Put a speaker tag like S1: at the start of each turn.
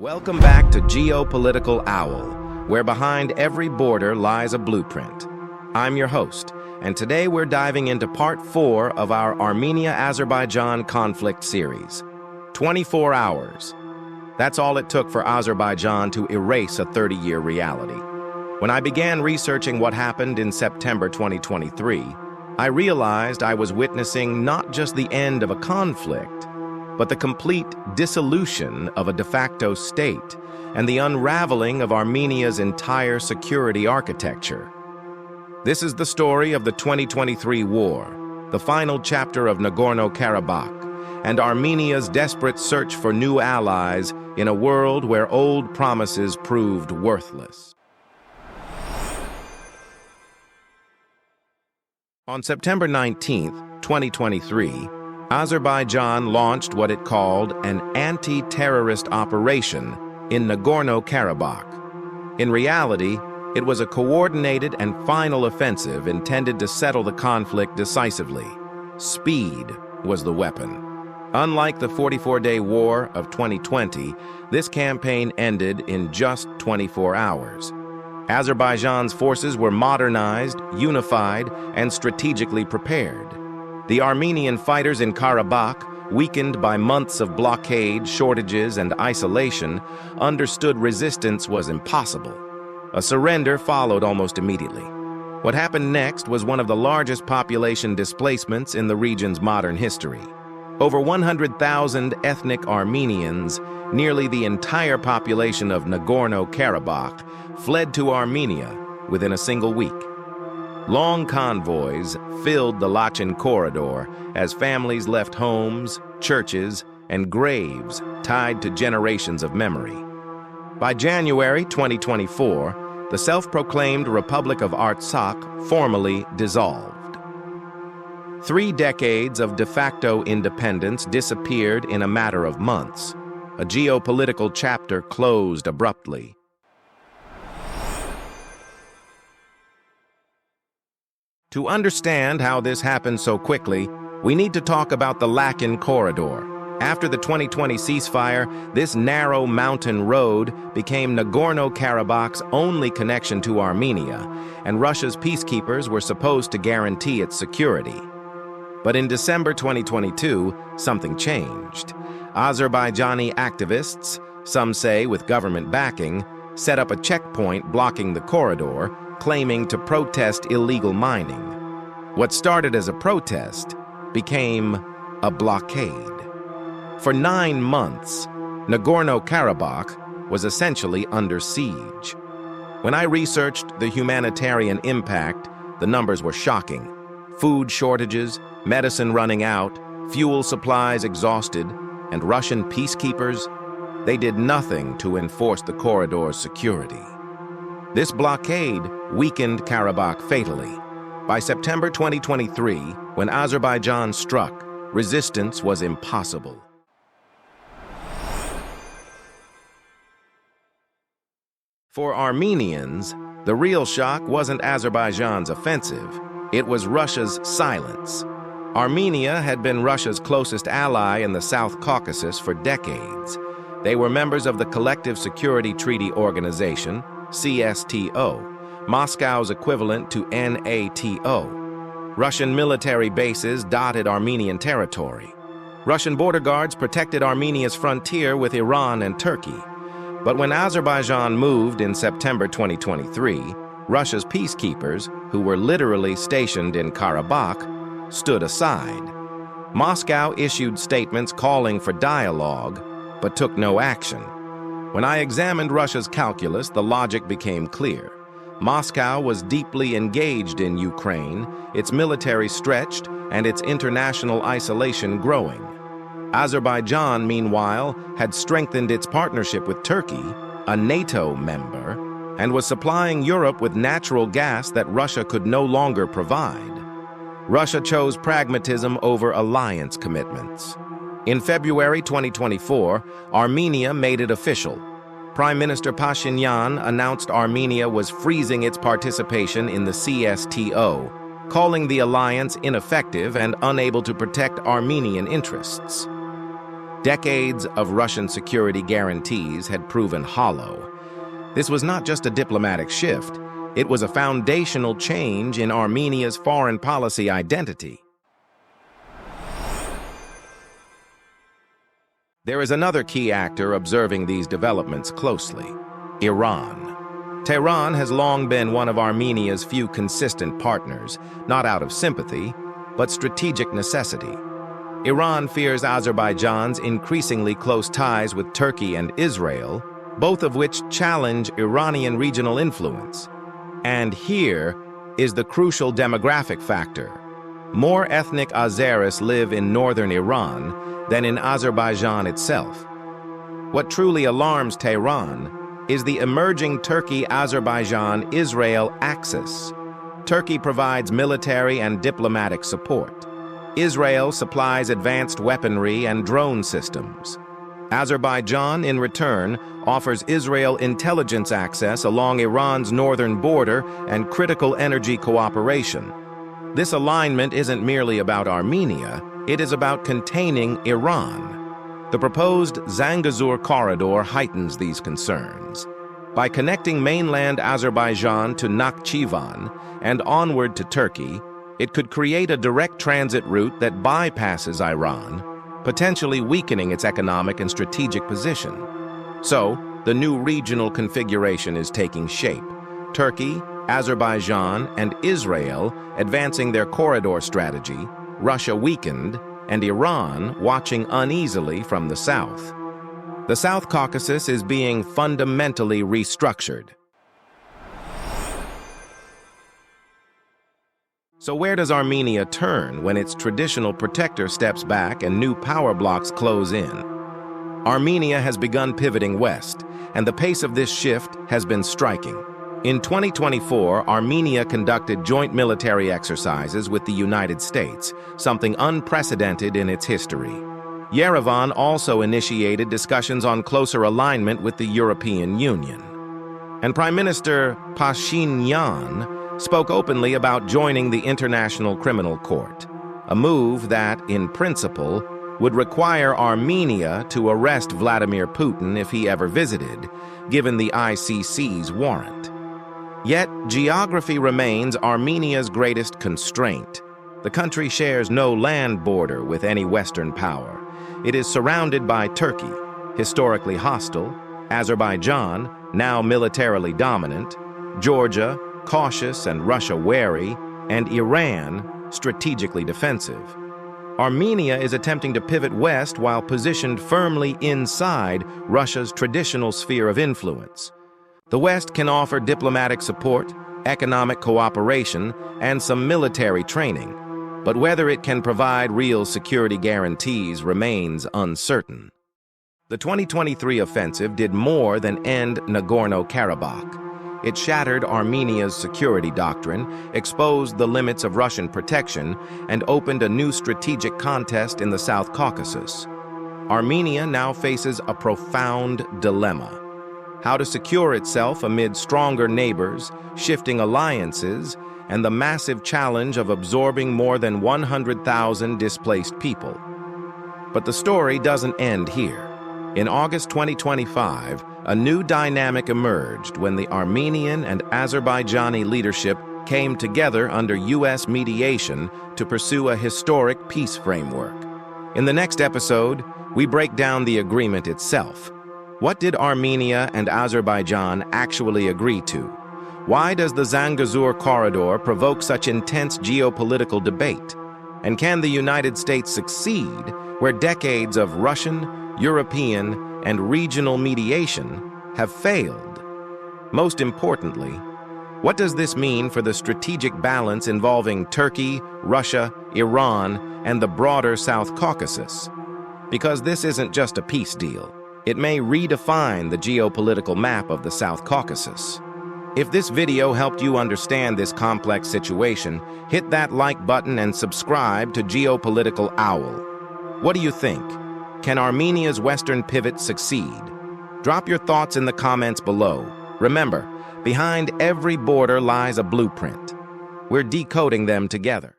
S1: Welcome back to Geopolitical Owl, where behind every border lies a blueprint. I'm your host, and today we're diving into part 4 of our Armenia-Azerbaijan conflict series. 24 hours. That's all it took for Azerbaijan to erase a 30-year reality. When I began researching what happened in September 2023, I realized I was witnessing not just the end of a conflict, but the complete dissolution of a de facto state and the unraveling of Armenia's entire security architecture. This is the story of the 2023 war, the final chapter of Nagorno-Karabakh, and Armenia's desperate search for new allies in a world where old promises proved worthless. On September 19, 2023, Azerbaijan launched what it called an anti-terrorist operation in Nagorno-Karabakh. In reality, it was a coordinated and final offensive intended to settle the conflict decisively. Speed was the weapon. Unlike the 44-day war of 2020, this campaign ended in just 24 hours. Azerbaijan's forces were modernized, unified, and strategically prepared. The Armenian fighters in Karabakh, weakened by months of blockade, shortages, and isolation, understood resistance was impossible. A surrender followed almost immediately. What happened next was one of the largest population displacements in the region's modern history. Over 100,000 ethnic Armenians, nearly the entire population of Nagorno-Karabakh, fled to Armenia within a single week. Long convoys filled the Lachin Corridor as families left homes, churches, and graves tied to generations of memory. By January 2024, the self-proclaimed Republic of Artsakh formally dissolved. 3 decades of de facto independence disappeared in a matter of months. A geopolitical chapter closed abruptly. To understand how this happened so quickly, we need to talk about the Lachin Corridor. After the 2020 ceasefire, this narrow mountain road became Nagorno-Karabakh's only connection to Armenia, and Russia's peacekeepers were supposed to guarantee its security. But in December 2022, something changed. Azerbaijani activists, some say with government backing, set up a checkpoint blocking the corridor, claiming to protest illegal mining. What started as a protest became a blockade. For 9 months, Nagorno-Karabakh was essentially under siege. When I researched the humanitarian impact, the numbers were shocking. Food shortages, medicine running out, fuel supplies exhausted, and Russian peacekeepers, they did nothing to enforce the corridor's security. This blockade weakened Karabakh fatally. By September 2023, when Azerbaijan struck, resistance was impossible. For Armenians, the real shock wasn't Azerbaijan's offensive, it was Russia's silence. Armenia had been Russia's closest ally in the South Caucasus for decades. They were members of the Collective Security Treaty Organization, CSTO, Moscow's equivalent to NATO. Russian military bases dotted Armenian territory. Russian border guards protected Armenia's frontier with Iran and Turkey. But when Azerbaijan moved in September 2023, Russia's peacekeepers, who were literally stationed in Karabakh, stood aside. Moscow issued statements calling for dialogue, but took no action. When I examined Russia's calculus, the logic became clear. Moscow was deeply engaged in Ukraine, its military stretched, and its international isolation growing. Azerbaijan, meanwhile, had strengthened its partnership with Turkey, a NATO member, and was supplying Europe with natural gas that Russia could no longer provide. Russia chose pragmatism over alliance commitments. In February 2024, Armenia made it official. Prime Minister Pashinyan announced Armenia was freezing its participation in the CSTO, calling the alliance ineffective and unable to protect Armenian interests. Decades of Russian security guarantees had proven hollow. This was not just a diplomatic shift, it was a foundational change in Armenia's foreign policy identity. There is another key actor observing these developments closely: Iran. Tehran has long been one of Armenia's few consistent partners, not out of sympathy, but strategic necessity. Iran fears Azerbaijan's increasingly close ties with Turkey and Israel, both of which challenge Iranian regional influence. And here is the crucial demographic factor. More ethnic Azeris live in northern Iran than in Azerbaijan itself. What truly alarms Tehran is the emerging Turkey-Azerbaijan-Israel axis. Turkey provides military and diplomatic support. Israel supplies advanced weaponry and drone systems. Azerbaijan, in return, offers Israel intelligence access along Iran's northern border and critical energy cooperation. This alignment isn't merely about Armenia, it is about containing Iran. The proposed Zangezur Corridor heightens these concerns. By connecting mainland Azerbaijan to Nakhchivan and onward to Turkey, it could create a direct transit route that bypasses Iran, potentially weakening its economic and strategic position. So, the new regional configuration is taking shape. Turkey, Azerbaijan, and Israel advancing their corridor strategy, Russia weakened, and Iran watching uneasily from the south. The South Caucasus is being fundamentally restructured. So where does Armenia turn when its traditional protector steps back and new power blocks close in? Armenia has begun pivoting west, and the pace of this shift has been striking. In 2024, Armenia conducted joint military exercises with the United States, something unprecedented in its history. Yerevan also initiated discussions on closer alignment with the European Union. And Prime Minister Pashinyan spoke openly about joining the International Criminal Court, a move that, in principle, would require Armenia to arrest Vladimir Putin if he ever visited, given the ICC's warrant. Yet, geography remains Armenia's greatest constraint. The country shares no land border with any Western power. It is surrounded by Turkey, historically hostile, Azerbaijan, now militarily dominant, Georgia, cautious and Russia-wary, and Iran, strategically defensive. Armenia is attempting to pivot west while positioned firmly inside Russia's traditional sphere of influence. The West can offer diplomatic support, economic cooperation, and some military training, but whether it can provide real security guarantees remains uncertain. The 2023 offensive did more than end Nagorno-Karabakh. It shattered Armenia's security doctrine, exposed the limits of Russian protection, and opened a new strategic contest in the South Caucasus. Armenia now faces a profound dilemma: how to secure itself amid stronger neighbors, shifting alliances, and the massive challenge of absorbing more than 100,000 displaced people. But the story doesn't end here. In August 2025, a new dynamic emerged when the Armenian and Azerbaijani leadership came together under U.S. mediation to pursue a historic peace framework. In the next episode, we break down the agreement itself. What did Armenia and Azerbaijan actually agree to? Why does the Zangezur Corridor provoke such intense geopolitical debate? And can the United States succeed where decades of Russian, European, and regional mediation have failed? Most importantly, what does this mean for the strategic balance involving Turkey, Russia, Iran, and the broader South Caucasus? Because this isn't just a peace deal. It may redefine the geopolitical map of the South Caucasus. If this video helped you understand this complex situation, hit that like button and subscribe to Geopolitical Owl. What do you think? Can Armenia's Western pivot succeed? Drop your thoughts in the comments below. Remember, behind every border lies a blueprint. We're decoding them together.